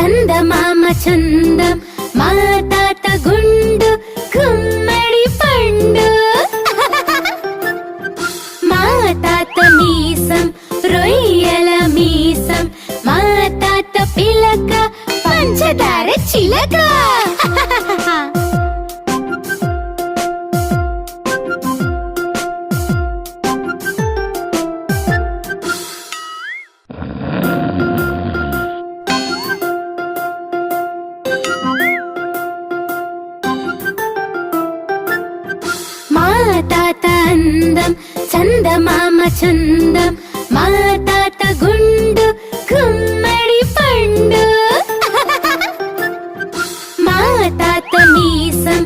చందమామ చందం మా తాత గుండు గుమ్మడి పండు మా తాత మీసం రొయ్యల మీసం మా తాత పిలక పంచదార చిలక మా తాత అందం చందమామ చందం మా తాత గుండు గుమ్మడి పండు మా తాత మీసం